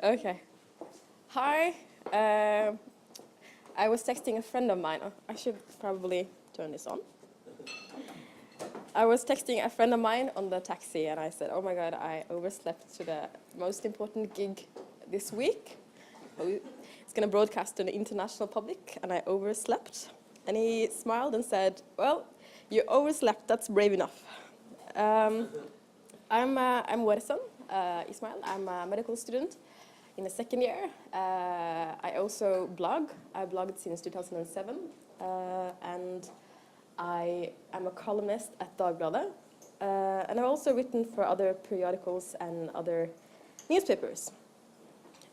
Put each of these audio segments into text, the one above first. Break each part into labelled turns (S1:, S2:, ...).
S1: Okay. Hi. I was texting a friend of mine. I should probably turn this on. I was texting a friend of mine on the taxi, and I said, oh my God, I overslept to the most important gig this week. It's going to broadcast to the international public, and I overslept. And he smiled and said, well, you overslept, that's brave enough. I'm Warsan, Ismail. I'm a medical student in the second year. I also blog. I blogged since 2007, and I am a columnist at Dagbladet, and I've also written for other periodicals and other newspapers.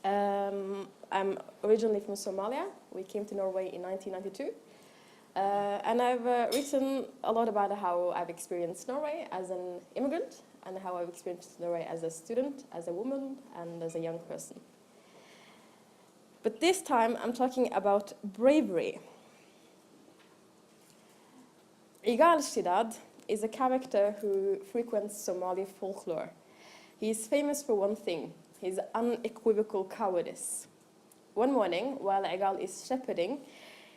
S1: I'm originally from Somalia. We came to Norway in 1992. And I've written a lot about how I've experienced Norway as an immigrant and how I've experienced Norway as a student, as a woman, and as a young person. But this time I'm talking about bravery. Igal Shidad is a character who frequents Somali folklore. He is famous for one thing, his unequivocal cowardice. One morning, while Igal is shepherding,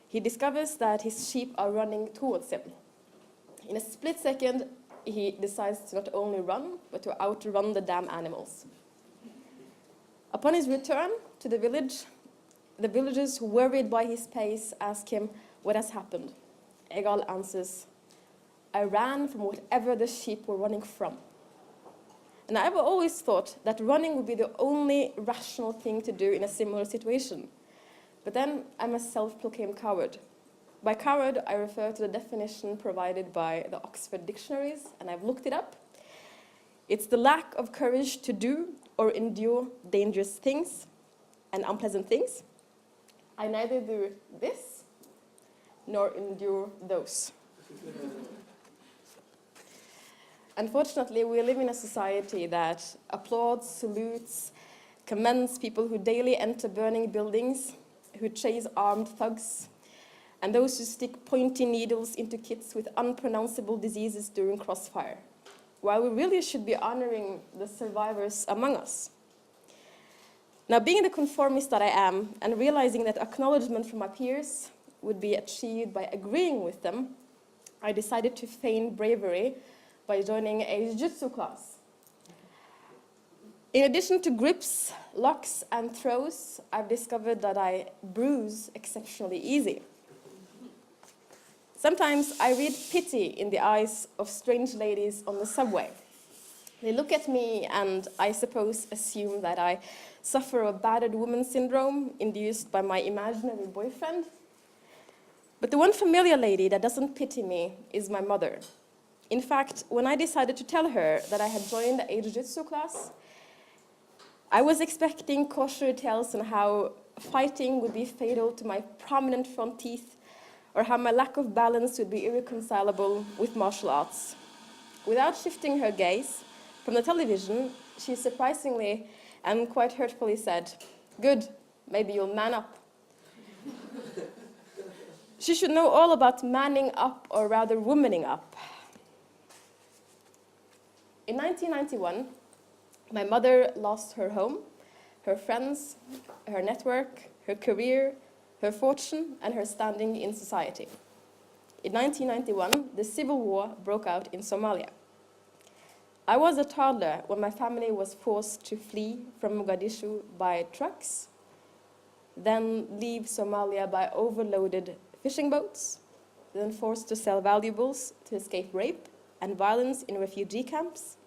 S1: he discovers that his sheep are running towards him. In a split second, he decides to not only run, but to outrun the damn animals. Upon his return to the village, the villagers, worried by his pace, ask him what has happened. Egal answers, I ran from whatever the sheep were running from. And I've always thought that running would be the only rational thing to do in a similar situation. But then I'm a self-proclaimed coward. By coward, I refer to the definition provided by the Oxford dictionaries, and I've looked it up. It's the lack of courage to do or endure dangerous things and unpleasant things. I neither do this nor endure those. Unfortunately, we live in a society that applauds, salutes, commends people who daily enter burning buildings, who chase armed thugs, and those who stick pointy needles into kids with unpronounceable diseases during crossfire, while we really should be honoring the survivors among us. Now, being the conformist that I am, and realizing that acknowledgement from my peers would be achieved by agreeing with them, I decided to feign bravery by joining a jiu-jitsu class. In addition to grips, locks, and throws, I've discovered that I bruise exceptionally easy. Sometimes I read pity in the eyes of strange ladies on the subway. They look at me and, I suppose, assume that I suffer a battered woman syndrome induced by my imaginary boyfriend. But the one familiar lady that doesn't pity me is my mother. In fact, when I decided to tell her that I had joined a jiu-jitsu class, I was expecting cautionary tales on how fighting would be fatal to my prominent front teeth, or how my lack of balance would be irreconcilable with martial arts. Without shifting her gaze from the television, she surprisingly and quite hurtfully said, "Good, maybe you'll man up." She should know all about manning up, or rather womaning up. In 1991, my mother lost her home, her friends, her network, her career, her fortune, and her standing in society. In 1991, the civil war broke out in Somalia. I was a toddler when my family was forced to flee from Mogadishu by trucks, then leave Somalia by overloaded fishing boats, then forced to sell valuables to escape rape and violence in refugee camps,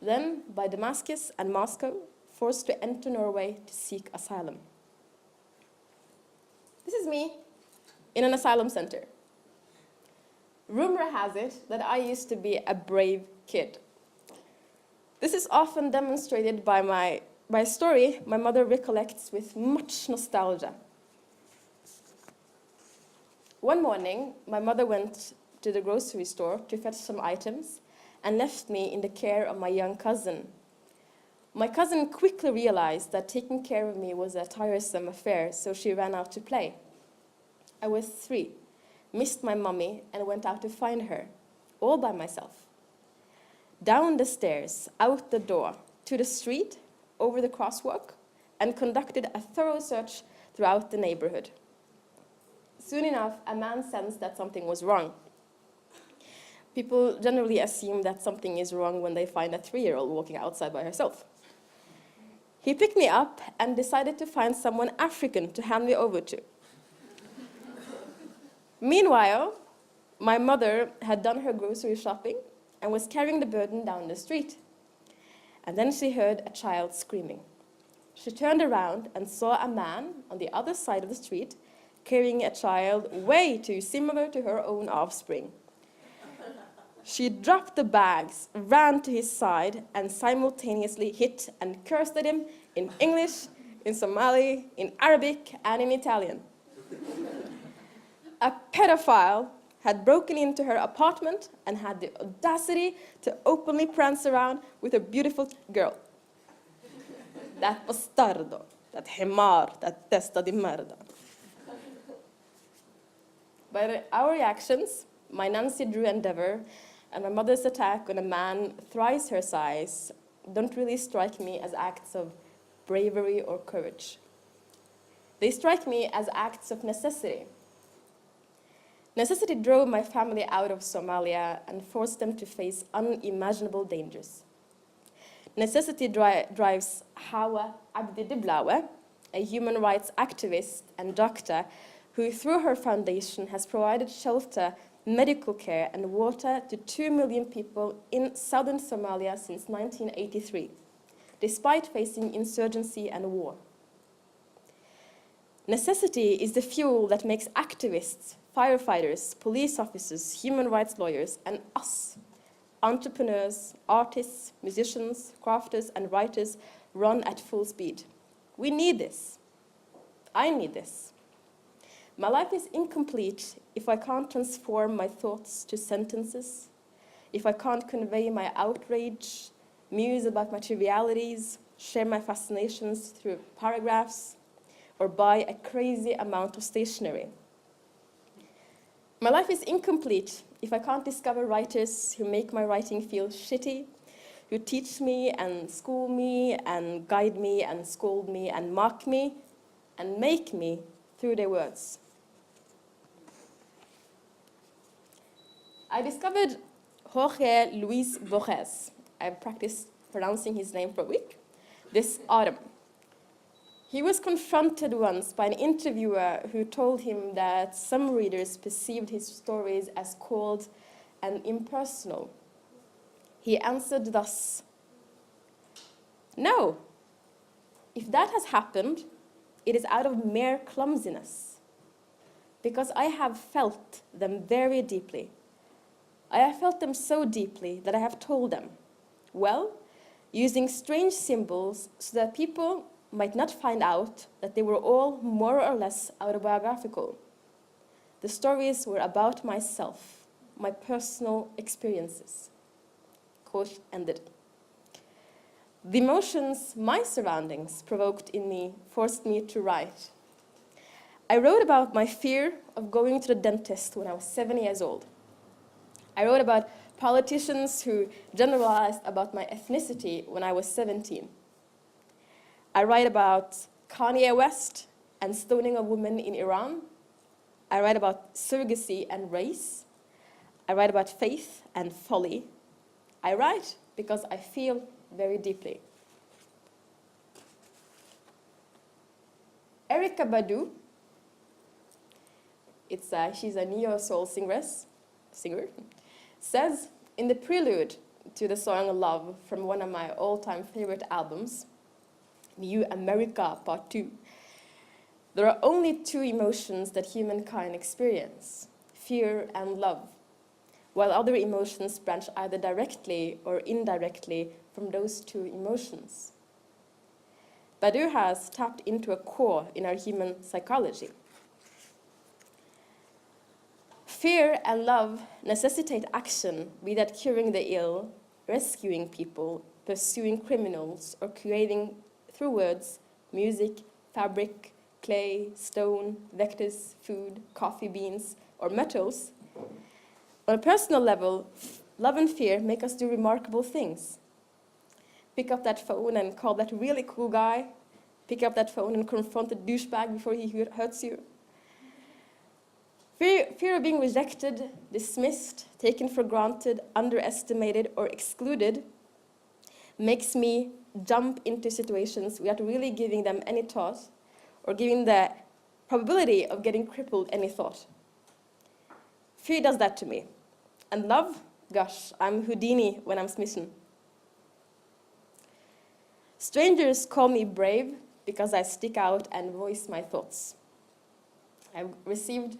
S1: then by Damascus and Moscow, forced to enter Norway to seek asylum. This is me in an asylum center. Rumor has it that I used to be a brave kid. This is often demonstrated by a story my mother recollects with much nostalgia. One morning, my mother went to the grocery store to fetch some items and left me in the care of my young cousin. My cousin quickly realized that taking care of me was a tiresome affair, so she ran out to play. I was 3, missed my mommy, and went out to find her, all by myself. Down the stairs, out the door, to the street, over the crosswalk, and conducted a thorough search throughout the neighborhood. Soon enough, a man sensed that something was wrong. People generally assume that something is wrong when they find a 3-year-old walking outside by herself. He picked me up and decided to find someone African to hand me over to. Meanwhile, my mother had done her grocery shopping and was carrying the burden down the street. And then she heard a child screaming. She turned around and saw a man on the other side of the street carrying a child way too similar to her own offspring. She dropped the bags, ran to his side, and simultaneously hit and cursed at him in English, in Somali, in Arabic, and in Italian. A pedophile had broken into her apartment and had the audacity to openly prance around with a beautiful girl. That bastardo, that himar, that testa di merda. By our reactions, my Nancy Drew endeavor and my mother's attack on a man thrice her size don't really strike me as acts of bravery or courage. They strike me as acts of necessity. Necessity drove my family out of Somalia and forced them to face unimaginable dangers. Necessity drives Hawa Abdi Diblawe, a human rights activist and doctor who, through her foundation, has provided shelter, medical care, and water to 2 million people in southern Somalia since 1983, despite facing insurgency and war. Necessity is the fuel that makes activists, firefighters, police officers, human rights lawyers, and us, entrepreneurs, artists, musicians, crafters, and writers, run at full speed. We need this. I need this. My life is incomplete if I can't transform my thoughts to sentences, if I can't convey my outrage, muse about my trivialities, share my fascinations through paragraphs, or buy a crazy amount of stationery. My life is incomplete if I can't discover writers who make my writing feel shitty, who teach me and school me and guide me and scold me and mock me and make me through their words. I discovered Jorge Luis Borges. I've practiced pronouncing his name for a week, this autumn. He was confronted once by an interviewer who told him that some readers perceived his stories as cold and impersonal. He answered thus, "No, if that has happened, it is out of mere clumsiness, because I have felt them very deeply. I have felt them so deeply that I have told them, well, using strange symbols so that people might not find out that they were all more or less autobiographical. The stories were about myself, my personal experiences." Quote ended. The emotions my surroundings provoked in me forced me to write. I wrote about my fear of going to the dentist when I was 7 years old. I wrote about politicians who generalized about my ethnicity when I was 17. I write about Kanye West and stoning of women in Iran. I write about surrogacy and race. I write about faith and folly. I write because I feel very deeply. Erykah Badu, she's a neo-soul singer, says in the prelude to the song Love from one of my all-time favorite albums, New America Part 2, there are only 2 emotions that humankind experience, fear and love, while other emotions branch either directly or indirectly from those two emotions. Badu has tapped into a core in our human psychology. Fear and love necessitate action, be that curing the ill, rescuing people, pursuing criminals, or creating, through words, music, fabric, clay, stone, vectors, food, coffee beans, or metals. On a personal level, love and fear make us do remarkable things. Pick up that phone and call that really cool guy. Pick up that phone and confront the douchebag before he hurts you. Fear of being rejected, dismissed, taken for granted, underestimated, or excluded makes me jump into situations without really giving them any thought or giving the probability of getting crippled any thought. Fear does that to me. And love, gosh, I'm Houdini when I'm smitten. Strangers call me brave because I stick out and voice my thoughts. I've received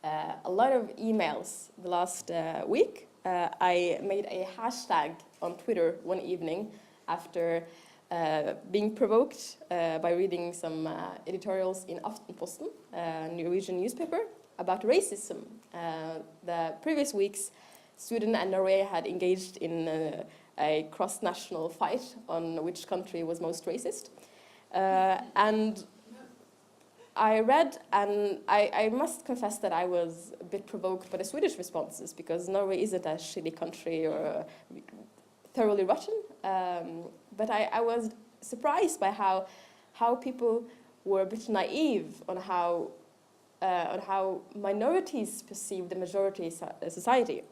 S1: a lot of emails the last week. I made a hashtag on Twitter one evening after being provoked by reading some editorials in Aftenposten, a Norwegian newspaper, about racism. The previous weeks, Sweden and Norway had engaged in a cross-national fight on which country was most racist. And I read, and I must confess that I was a bit provoked by the Swedish responses, because Norway isn't a shitty country or thoroughly rotten. But I was surprised by how people were a bit naive on how minorities perceive the majority society.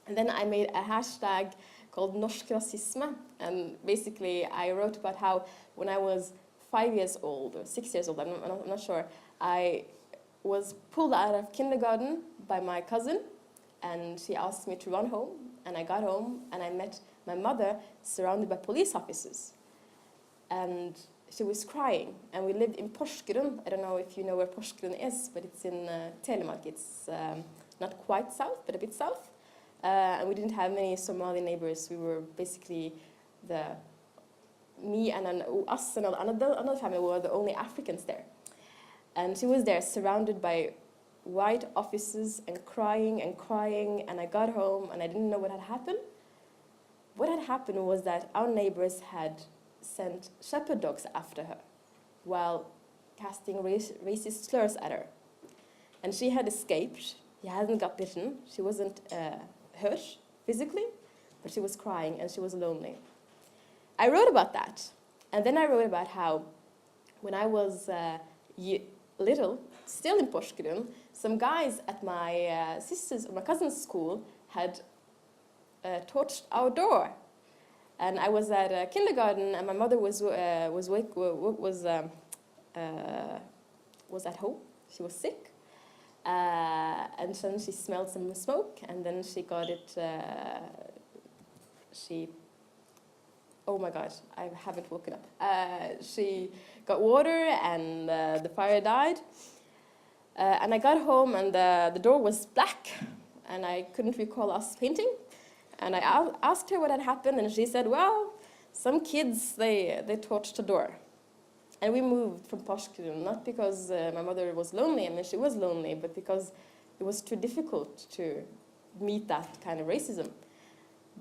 S1: And then I made a hashtag called Norsk Rasisme, and basically I wrote about how when I was 5 years old, or 6 years old, I'm not sure, I was pulled out of kindergarten by my cousin, and she asked me to run home, and I got home, and I met my mother surrounded by police officers. And she was crying, and we lived in Porsgrunn. I don't know if you know where Porsgrunn is, but it's in Telemark. It's not quite south, but a bit south. And we didn't have many Somali neighbors. We were basically me and us and another family were the only Africans there. And she was there surrounded by white officers and crying, and I got home and I didn't know what had happened. What had happened was that our neighbors had sent shepherd dogs after her while casting racist slurs at her. And she had escaped. She hadn't got bitten. She wasn't hurt physically, but she was crying and she was lonely. I wrote about that. And then I wrote about how when I was little, still in Porsgrunn, some guys at my sister's or my cousin's school had torched our door. And I was at kindergarten, and my mother was at home. She was sick, and then she smelled some smoke, and then she got it. Oh my God, I haven't woken up. She got water, and the fire died. And I got home, and the door was black, and I couldn't recall us painting. And I asked her what had happened, and she said, well, some kids, they torched the door. And we moved from Porsgrunn, not because my mother was lonely, I mean, she was lonely, but because it was too difficult to meet that kind of racism.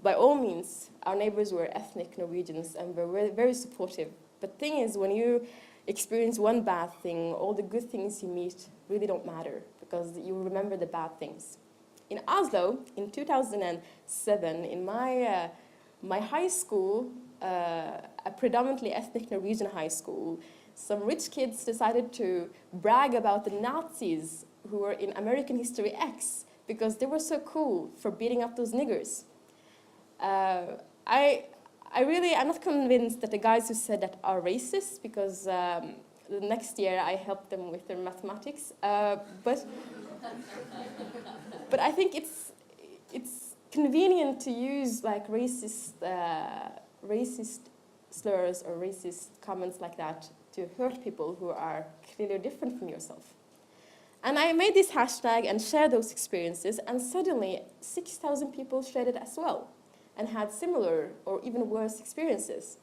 S1: By all means, our neighbors were ethnic Norwegians and were very supportive. But the thing is, when you experience one bad thing, all the good things you meet really don't matter, because you remember the bad things. In Oslo, in 2007, in my high school, a predominantly ethnic Norwegian high school, some rich kids decided to brag about the Nazis who were in American History X because they were so cool for beating up those niggers. I'm not convinced that the guys who said that are racist, because the next year I helped them with their mathematics, but I think it's convenient to use like racist slurs or racist comments like that to hurt people who are clearly different from yourself. And I made this hashtag and shared those experiences, and suddenly 6,000 people shared it as well. and had similar or even worse experiences.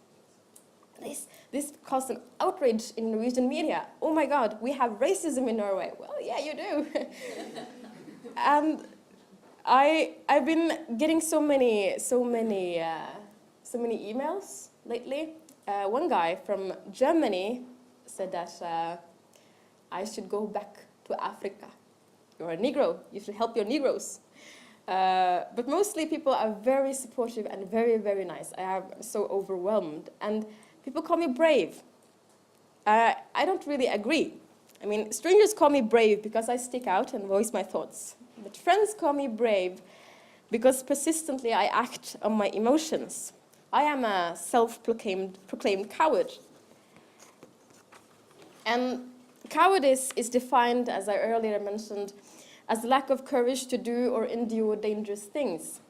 S1: This caused an outrage in Norwegian media. Oh my God, we have racism in Norway. Well, yeah, you do. And I've been getting so many emails lately. One guy from Germany said that I should go back to Africa. You're a Negro. You should help your Negroes. But mostly people are very supportive and very, very nice. I am so overwhelmed. And people call me brave. I don't really agree. I mean, strangers call me brave because I stick out and voice my thoughts. But friends call me brave because persistently I act on my emotions. I am a self-proclaimed coward. And cowardice is defined, as I earlier mentioned, as the lack of courage to do or endure dangerous things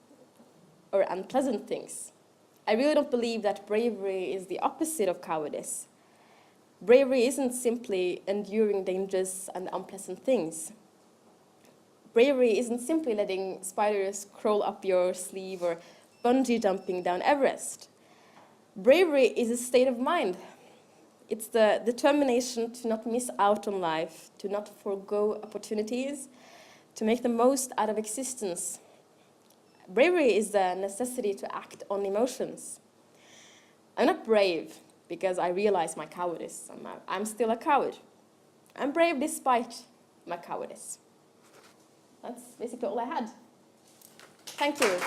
S1: or unpleasant things. I really don't believe that bravery is the opposite of cowardice. Bravery isn't simply enduring dangerous and unpleasant things. Bravery isn't simply letting spiders crawl up your sleeve or bungee jumping down Everest. Bravery is a state of mind. It's the determination to not miss out on life, to not forego opportunities, to make the most out of existence. Bravery is the necessity to act on emotions. I'm not brave because I realize my cowardice. I'm still a coward. I'm brave despite my cowardice. That's basically all I had. Thank you.